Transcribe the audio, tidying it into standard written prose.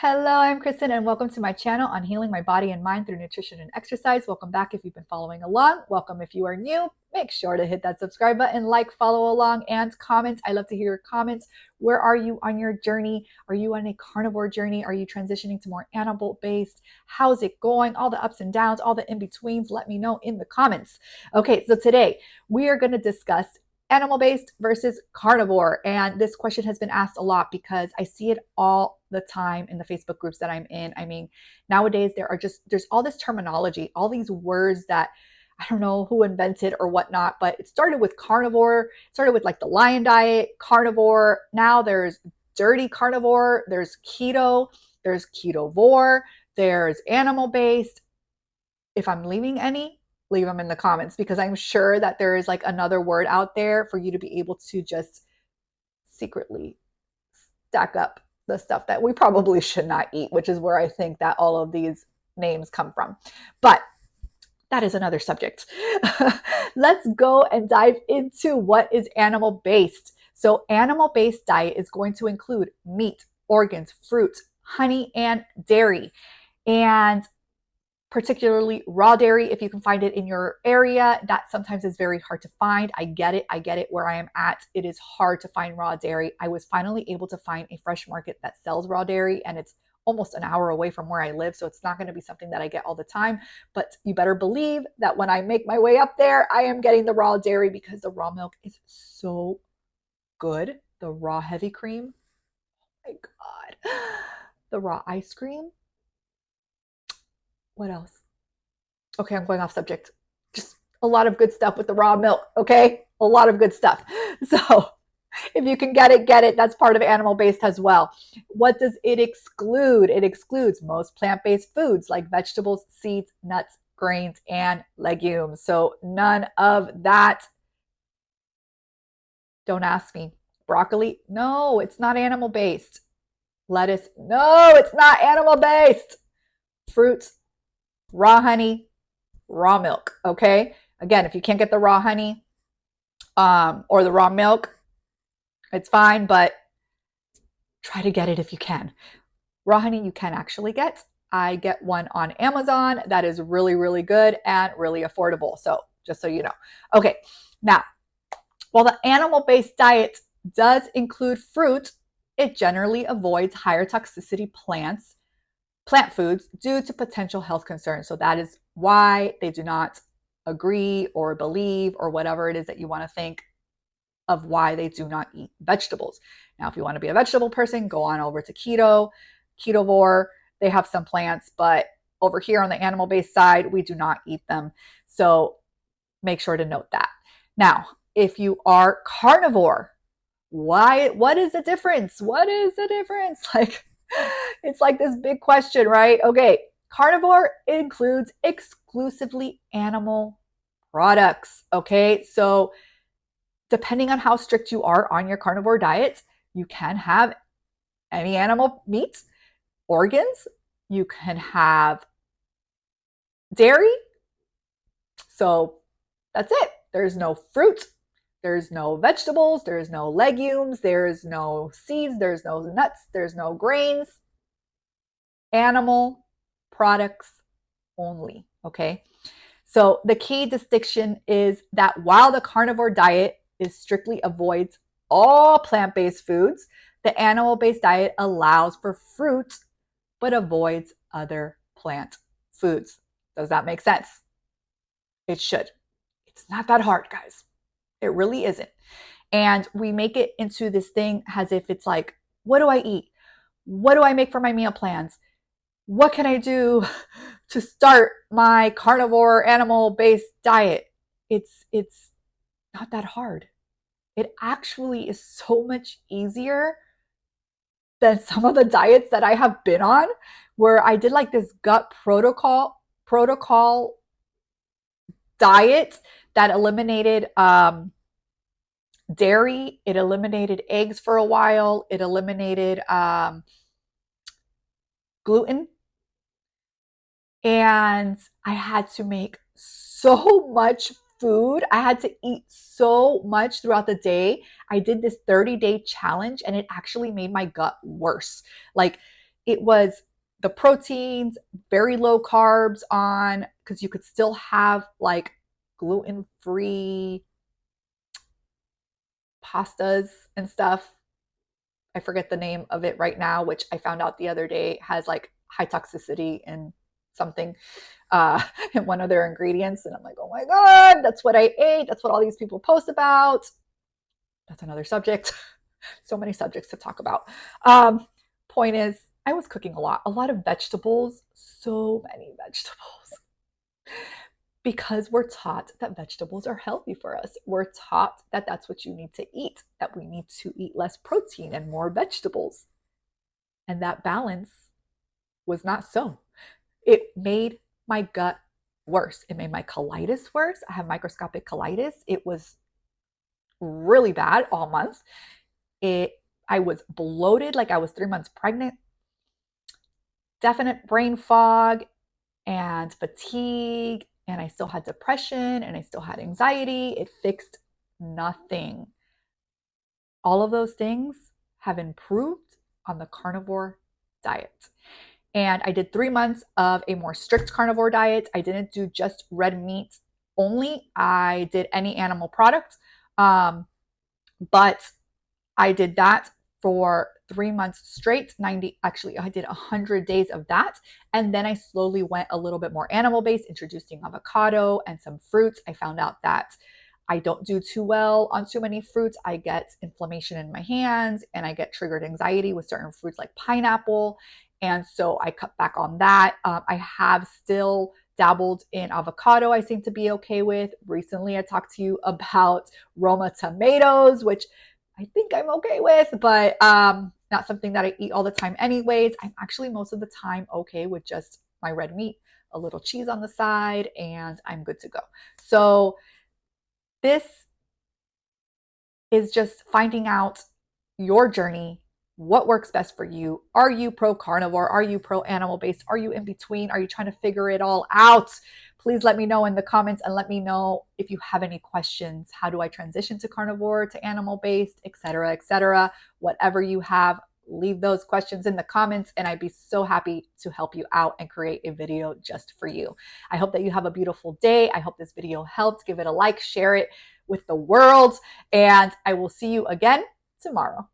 Hello, I'm Kristin, and welcome to my channel on healing my body and mind through nutrition and exercise. Welcome back if you've been following along. Welcome if you are new. Make sure to hit that subscribe button, like, follow along, and comment. I love to hear your comments. Where are you on your journey? Are you on a carnivore journey? Are you transitioning to more animal-based? How's it going? All the ups and downs, all the in-betweens, let me know in the comments. Okay, so today we are going to discuss animal-based versus carnivore. And this question has been asked a lot because I see it all the time in the Facebook groups that I'm in. I mean, nowadays there's all this terminology, all these words that I don't know who invented or whatnot, but it started with carnivore, it started with like the lion diet, carnivore. Now there's dirty carnivore, there's keto, there's ketovore, there's animal-based. If I'm leaving any, leave them in the comments because I'm sure that there is like another word out there for you to be able to just secretly stack up the stuff that we probably should not eat, which is where I think that all of these names come from. But that is another subject. Let's go and dive into what is animal-based. So animal-based diet is going to include meat, organs, fruit, honey, and dairy. And particularly raw dairy, if you can find it in your area. That sometimes is very hard to find. I get it where I am at. It is hard to find raw dairy. I was finally able to find a fresh market that sells raw dairy, and it's almost an hour away from where I live, so it's not going to be something that I get all the time. But you better believe that when I make my way up there, I am getting the raw dairy because the raw milk is so good. The raw heavy cream, oh my God. The raw ice cream. What else? Okay, I'm going off subject. Just a lot of good stuff with the raw milk, okay? A lot of good stuff. So if you can get it. That's part of animal-based as well. What does it exclude? It excludes most plant-based foods like vegetables, seeds, nuts, grains, and legumes. So none of that. Don't ask me. Broccoli? No, it's not animal-based. Lettuce? No, it's not animal-based. Fruits? Raw honey, raw milk, okay? Again, if you can't get the raw honey or the raw milk, it's fine, but try to get it if you can. Raw honey you can actually get. I get one on Amazon that is really, really good and really affordable. So just so you know. Okay, now, while the animal-based diet does include fruit, it generally avoids higher toxicity plant foods due to potential health concerns. So that is why they do not agree or believe or whatever it is that you want to think of why they do not eat vegetables. Now, if you want to be a vegetable person, go on over to ketovore. They have some plants, but over here on the animal-based side, we do not eat them. So make sure to note that. Now, if you are carnivore, what is the difference? What is the difference? Like, it's like this big question, right? Okay, carnivore includes exclusively animal products, okay? So depending on how strict you are on your carnivore diet, you can have any animal meat, organs, you can have dairy. So that's it. There's no fruit, there's no vegetables, there's no legumes, there's no seeds, there's no nuts, there's no grains. Animal products only, okay? So the key distinction is that while the carnivore diet is strictly avoids all plant-based foods, the animal-based diet allows for fruit but avoids other plant foods. Does that make sense? It should. It's not that hard, guys. It really isn't. And we make it into this thing as if it's like, what do I eat? What do I make for my meal plans? What can I do to start my carnivore animal-based diet? It's not that hard. It actually is so much easier than some of the diets that I have been on, where I did like this gut protocol diet that eliminated dairy. It eliminated eggs for a while. It eliminated gluten. And I had to make so much food. I had to eat so much throughout the day. I did this 30-day challenge and it actually made my gut worse. Like it was the proteins, very low carbs on, because you could still have like gluten-free pastas and stuff. I forget the name of it right now, which I found out the other day has like high toxicity in something in one of their ingredients. And I'm like, oh my God, that's what I ate. That's what all these people post about. That's another subject. So many subjects to talk about. Point is, I was cooking a lot of vegetables, so many vegetables. Because we're taught that vegetables are healthy for us. We're taught that that's what you need to eat, that we need to eat less protein and more vegetables. And that balance was not so. It made my gut worse. It made my colitis worse. I have microscopic colitis. It was really bad all month. I was bloated like I was 3 months pregnant. Definite brain fog and fatigue, and I still had depression and I still had anxiety. It fixed nothing. All of those things have improved on the carnivore diet. And I did 3 months of a more strict carnivore diet. I didn't do just red meat only. I did any animal product. But I did that for 3 months straight. I did 100 days of that. And then I slowly went a little bit more animal based, introducing avocado and some fruits. I found out that I don't do too well on too many fruits. I get inflammation in my hands and I get triggered anxiety with certain fruits like pineapple. And so I cut back on that. I have still dabbled in avocado. I seem to be okay with. Recently, I talked to you about Roma tomatoes, which I think I'm okay with, but not something that I eat all the time anyways. I'm actually most of the time okay with just my red meat, a little cheese on the side, and I'm good to go. So this is just finding out your journey, what works best for you. Are you pro carnivore? Are you pro animal based? Are you in between? Are you trying to figure it all out? Please let me know in the comments, and let me know if you have any questions. How do I transition to carnivore, to animal based, etc., etc.? Whatever you have, leave those questions in the comments, and I'd be so happy to help you out and create a video just for you. I hope that you have a beautiful day. I hope this video helped. Give it a like, share it with the world, and I will see you again tomorrow.